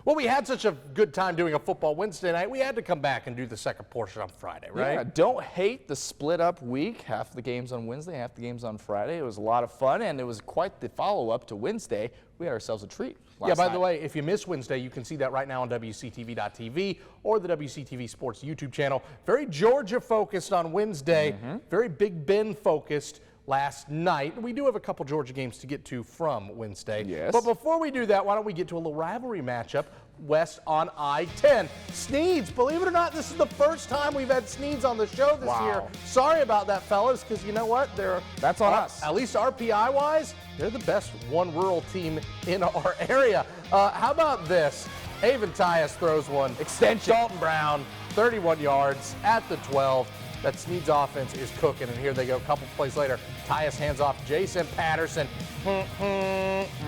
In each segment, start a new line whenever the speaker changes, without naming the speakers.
Well, we had such a good time doing a football Wednesday night, we had to come back and do the second portion on Friday, right?
Yeah, don't hate the split up week. Half the games on Wednesday, half the games on Friday. It was a lot of fun, and it was quite the follow-up to Wednesday. We had ourselves a treat.
Yeah, by the way, if you missed Wednesday, you can see that right now on WCTV.tv or the WCTV Sports YouTube channel. Very Georgia-focused on Wednesday, very Big Ben-focused last night. We do have a couple Georgia games to get to from Wednesday.
Yes.
But before we do that, why don't we get to a little rivalry matchup west on I-10. Sneads, believe it or not, this is the first time we've had Sneads on the show this year. Sorry about that, fellas, because you know what?
That's on us.
At least RPI-wise, they're the best one rural team in our area. How about this? Avon Tyus throws one. Extension. Dalton Brown, 31 yards at the 12. That Sneads offense is cooking, and here they go. A couple plays later, Tyus hands off Jason Patterson.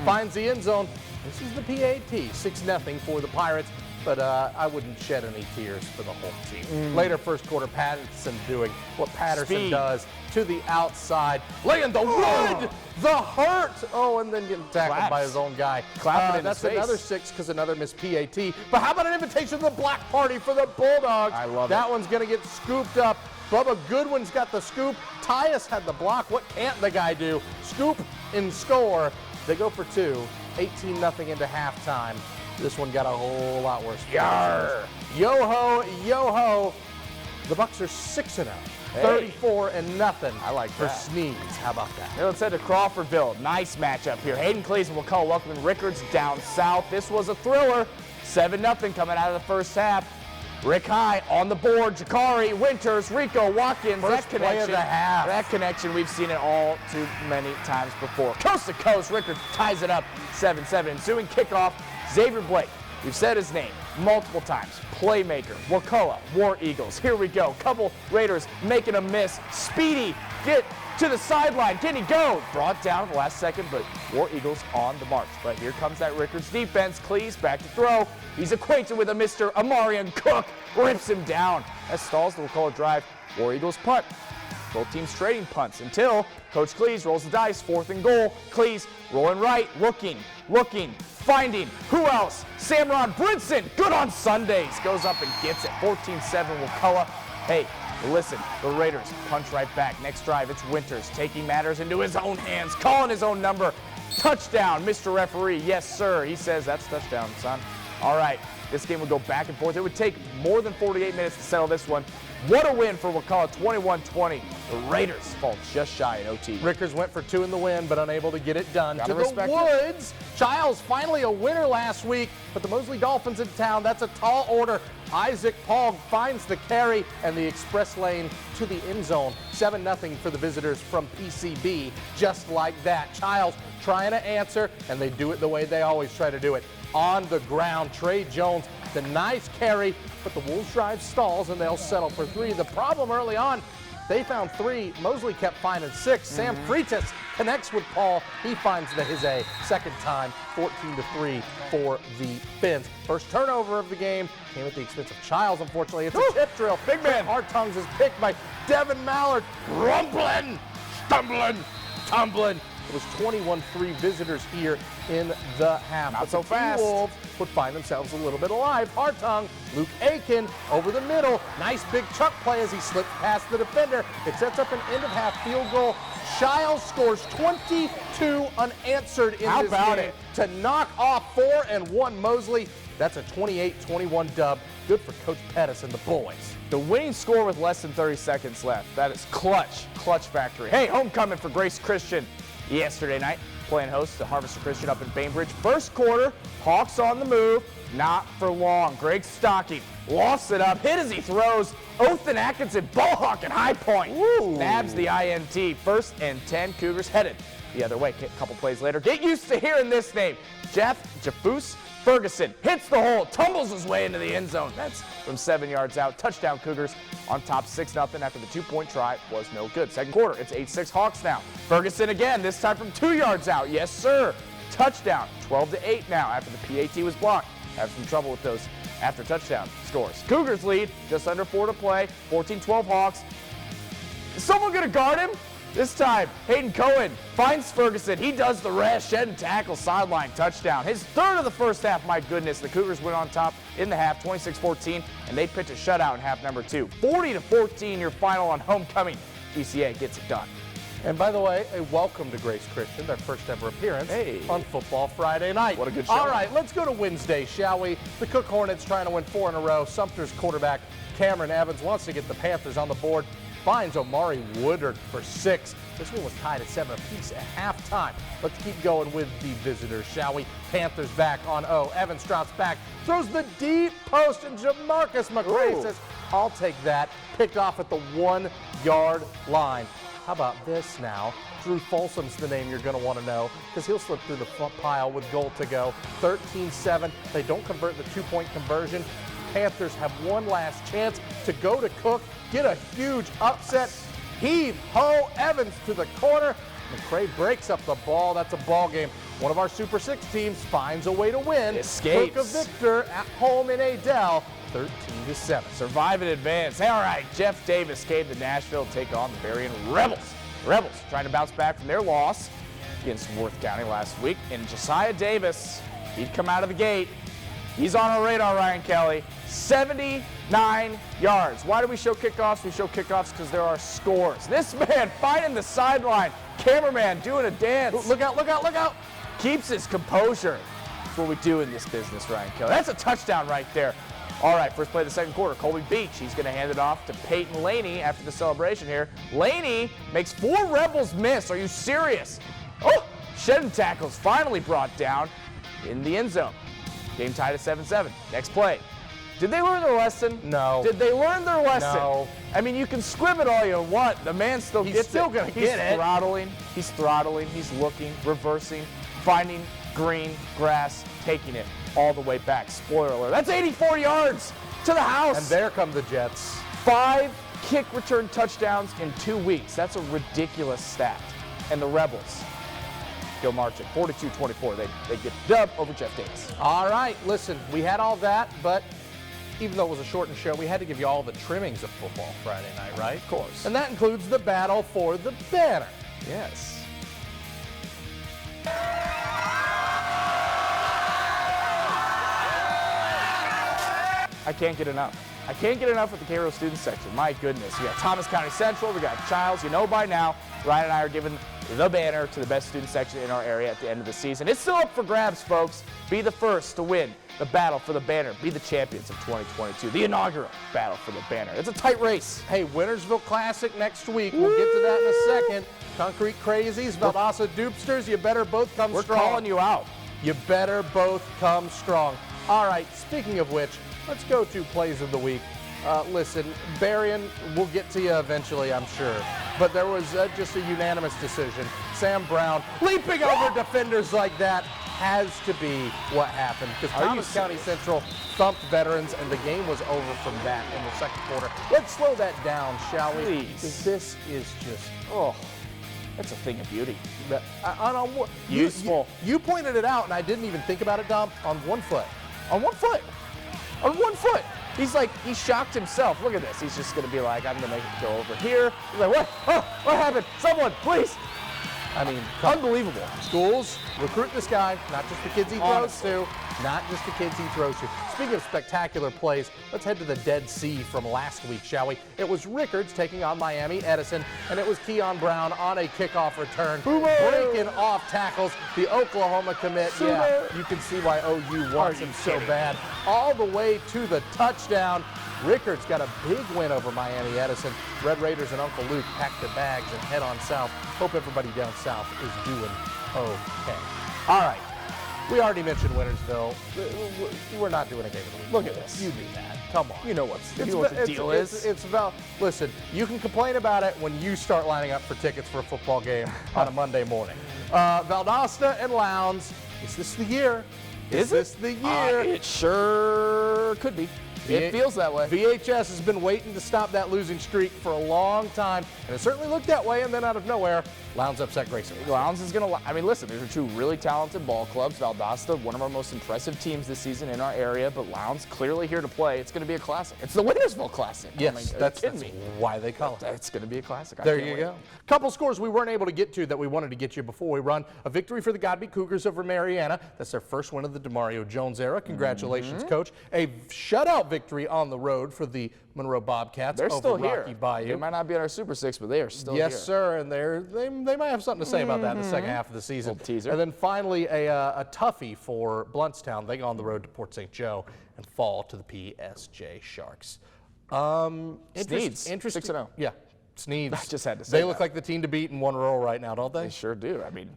Finds the end zone. This is the PAT, 6-0 for the Pirates, but I wouldn't shed any tears for the whole team. Later first quarter, Patterson doing what Patterson does to the outside, laying the wood, the hurt. Oh, and then getting tackled by his own guy.
Clapping in
that's
his face.
another 6 because another missed PAT. But how about an invitation to the block party for the Bulldogs?
I love
that
it.
One's going to get scooped up. Bubba Goodwin's got the scoop. Tyus had the block. What can't the guy do? Scoop and score. They go for 2. 18-0 into halftime. This one got a whole lot worse.
Yarr.
Yo-ho, yo-ho. The Bucks are 6-0. 34-0.
I like
for
that.
Sneads. How about that?
Here, let's head to Crawfordville. Nice matchup here. Hayden Cleese and Wakulla welcoming Rickards down south. This was a thriller. 7-0 coming out of the first half. Rick High on the board. Jakari, Winters, Rico, Watkins.
First play of the half.
That connection, we've seen it all too many times before. Coast to coast, Rickards ties it up 7-7. Ensuing kickoff, Xavier Blake. We've said his name multiple times. Playmaker, Wakulla, War Eagles. Here we go. Couple Raiders making a miss. Speedy, get to the sideline. Can he go? Brought down at the last second, but War Eagles on the march. But here comes that Rickards defense. Cleese back to throw. He's acquainted with a Mr. Amarian Cook. Rips him down. That stalls the Wakulla drive. War Eagles punt. Both teams trading punts until Coach Cleese rolls the dice. 4th and goal. Cleese rolling right. Looking. Finding. Who else? Samron Brinson. Good on Sundays. Goes up and gets it. 14-7 Wakulla. Hey, listen, the Raiders punch right back. Next drive, it's Winters taking matters into his own hands, calling his own number. Touchdown, Mr. Referee. Yes, sir. He says that's touchdown, son. All right, this game would go back and forth. It would take more than 48 minutes to settle this one. What a win for Wakulla, 21-20. The Raiders fall just shy in OT.
Rickards went for 2 in the win, but unable to get it done.
Gotta
to the
respect
Woods. Chiles finally a winner last week, but the Mosley Dolphins in town. That's a tall order. Isaac Paul finds the carry and the express lane to the end zone. 7-0 for the visitors from PCB. Just like that. Chiles trying to answer, and they do it the way they always try to do it. On the ground, Trey Jones, the nice carry, but the Wolves drive stalls and they'll settle for 3. The problem early on, they found 3. Mosley kept finding 6. Sam Freitas connects with Paul. He finds his A. Second time, 14-3 for the Finns. First turnover of the game came at the expense of Chiles, unfortunately. It's a tip drill.
Big man.
Tongues is picked by Devin Mallard. Rumbling, stumbling, tumbling. It was 21-3 visitors here in the half.
Not so fast.
Wolves would find themselves a little bit alive. Hartung, Luke Aiken over the middle. Nice big chuck play as he slipped past the defender. It sets up an end-of-half field goal. Chiles scores 22 unanswered in this game to knock off 4-1 Mosley. That's a 28-21 dub. Good for Coach Pettis and the boys.
The winning score with less than 30 seconds left. That is clutch factory. Hey, homecoming for Grace Christian yesterday night, playing host to Harvester Christian up in Bainbridge. First quarter, Hawks on the move, not for long. Greg Stocking lofts it up, hit as he throws. Othan Atkinson, ball hawking high point. Nabs the INT. 1st and 10, Cougars headed the other way. A couple plays later, get used to hearing this name. Jeffus Ferguson hits the hole, tumbles his way into the end zone. That's from 7 yards out. Touchdown Cougars on top 6-0 after the 2-point try was no good. Second quarter, it's 8-6 Hawks now. Ferguson again, this time from 2 yards out. Yes, sir. Touchdown, 12-8 now after the PAT was blocked. Have some trouble with those after touchdown scores. Cougars lead, just under 4 to play, 14-12 Hawks. Is someone going to guard him? This time, Hayden Cohen finds Ferguson. He does the rest, shed and tackle, sideline touchdown. His third of the first half, my goodness. The Cougars went on top in the half, 26-14, and they pitch a shutout in half number 2. 40-14, your final on homecoming. GCA gets it done.
And by the way, a welcome to Grace Christian, their first ever appearance on Football Friday night.
What a good show.
All right, let's go to Wednesday, shall we? The Cook Hornets trying to win 4 in a row. Sumter's quarterback Cameron Evans wants to get the Panthers on the board. Finds Omari Woodard for 6. This one was tied at 7 apiece at halftime. Let's keep going with the visitors, shall we? Panthers back on O. Evans drops back, throws the deep post, and Jamarcus McRae says, I'll take that. Picked off at the 1-yard line. How about this now? Drew Folsom's the name you're going to want to know because he'll slip through the pile with goal to go. 13-7. They don't convert the 2-point conversion. Panthers have one last chance to go to Cook, get a huge upset. Heave-ho, Evans to the corner. McRae breaks up the ball. That's a ball game. One of our Super 6 teams finds a way to win.
Escapes.
Cook a victor at home in Adel. 13-7.
Survive and advance. All right, Jeff Davis came to Nashville to take on the Berrien Rebels. Rebels trying to bounce back from their loss against Worth County last week. And Josiah Davis, he'd come out of the gate. He's on our radar, Ryan Kelly. 79 yards. Why do we show kickoffs? We show kickoffs because there are scores. This man finding the sideline. Cameraman doing a dance.
Look out, look out, look out.
Keeps his composure. That's what we do in this business, Ryan Kelly. That's a touchdown right there. All right, first play of the second quarter, Colby Beach. He's going to hand it off to Peyton Laney after the celebration here. Laney makes 4 Rebels miss. Are you serious? Oh, shedding tackles finally brought down in the end zone. Game tied at 7-7. Next play. Did they learn their lesson?
No.
Did they learn their lesson?
No.
I mean, you can squib it all you want. The man still gets it.
He's still going to get it.
He's throttling, he's looking, reversing, finding green grass, taking it all the way back. Spoiler alert. That's 84 yards to the house.
And there come the Jets.
5 kick return touchdowns in 2 weeks. That's a ridiculous stat. And the Rebels go marching. 42-24. They get dub over Jeff Davis.
All right, listen, we had all that, but even though it was a shortened show, we had to give you all the trimmings of Football Friday night, right?
Of course.
And that includes the battle for the banner.
Yes. I can't get enough. I can't get enough with the Cairo student section. My goodness. We got Thomas County Central. We got Chiles. You know by now, Ryan and I are giving the banner to the best student section in our area at the end of the season. It's still up for grabs, folks. Be the first to win the battle for the banner. Be the champions of 2022. The inaugural battle for the banner. It's a tight race.
Hey, Wintersville Classic next week. We'll get to that in a second. Concrete Crazies, Valdosta Dupsters, you better both come strong.
We're calling you out.
You better both come strong. All right, speaking of which, let's go to Plays of the Week. Listen, Berrien, we'll get to you eventually, I'm sure. But there was just a unanimous decision. Sam Brown leaping over defenders like that has to be what happened. Because Thomas County Central thumped veterans, and the game was over from that in the second quarter. Let's slow that down, shall we?
Please.
Because this is just,
That's a thing of beauty.
Useful. You pointed it out, and I didn't even think about it, Dom, on 1 foot.
On 1 foot. On 1 foot. He's like, he shocked himself. Look at this. He's just going to be like, I'm going to make it go over here. He's like, what? Oh, what happened? Someone, please.
I mean,
unbelievable.
Schools, recruit this guy, not just the kids he throws to, not just the kids he throws to. Speaking of spectacular plays, let's head to the Dead Sea from last week, shall we? It was Rickards taking on Miami Edison, and it was Keon Brown on a kickoff return, breaking off tackles. The Oklahoma commit, yeah, you can see why OU wants him so bad. All the way to the touchdown. Rickards got a big win over Miami Edison. Red Raiders and Uncle Luke pack their bags and head on south. Hope everybody down south is doing okay. All right. We already mentioned Wintersville. We're not doing a game of the week.
Look at this.
You do that. Come on.
You know what the deal is.
It's about, listen, you can complain about it when you start lining up for tickets for a football game on a Monday morning. Valdosta and Lowndes, is this the year? Is this the year?
It sure could be. It feels that way.
VHS has been waiting to stop that losing streak for a long time, and it certainly looked that way, and then out of nowhere, Lowndes upset Grayson.
Lowndes is going to, I mean, listen, these are two really talented ball clubs. Valdosta, one of our most impressive teams this season in our area, but Lowndes clearly here to play. It's going to be a classic. It's the Wintersville Classic.
Yes,
I mean,
that's
me.
why they call it.
It's going to be a classic.
There you go. Couple scores we weren't able to get to that we wanted to get you before we run. A victory for the Godby Cougars over Mariana. That's their first win of the DeMario Jones era. Congratulations, Coach. A shutout victory on the road for the Monroe Bobcats.
They're
over
still
Rocky
here.
Bayou.
They might not be in our Super Six, but they are still here.
Yes, sir, and they might have something to say about that in the second half of the season.
Little teaser.
And then finally, a toughie for Bluntstown. They go on the road to Port St. Joe and fall to the PSJ Sharks.
Sneads,
interesting.
6-0.
Yeah, Sneads.
I just had to say
They look like the team to beat in one row right now, don't they?
They sure do. I mean,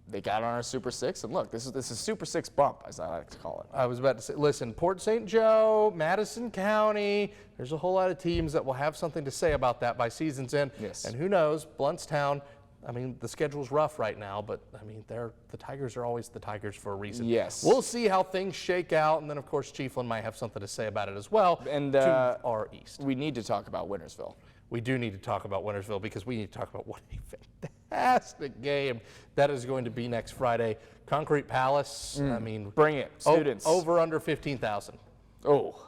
they got on our Super Six, and look, this is Super Six bump, as I like to call it.
I was about to say, listen, Port St. Joe, Madison County, there's a whole lot of teams that will have something to say about that by season's end.
Yes.
And who knows, Bluntstown, I mean, the schedule's rough right now, but I mean, the Tigers are always the Tigers for a reason.
Yes.
We'll see how things shake out, and then of course Chiefland might have something to say about it as well.
And
to our east.
we need to talk about Wintersville.
We do need to talk about Wintersville because we need to talk about what a fantastic game that is going to be next Friday. Concrete Palace, I mean.
Bring it, students.
Over under 15,000.
Oh,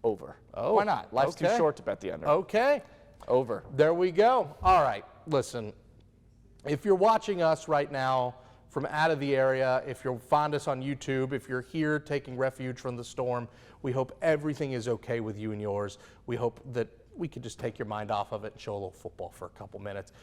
over.
Oh,
why not? Life's too
okay.
short to bet the under.
Okay.
Over.
There we go. All right, listen. If you're watching us right now from out of the area, if you'll find us on YouTube, if you're here taking refuge from the storm, we hope everything is okay with you and yours. We hope that we could just take your mind off of it and show a little football for a couple minutes.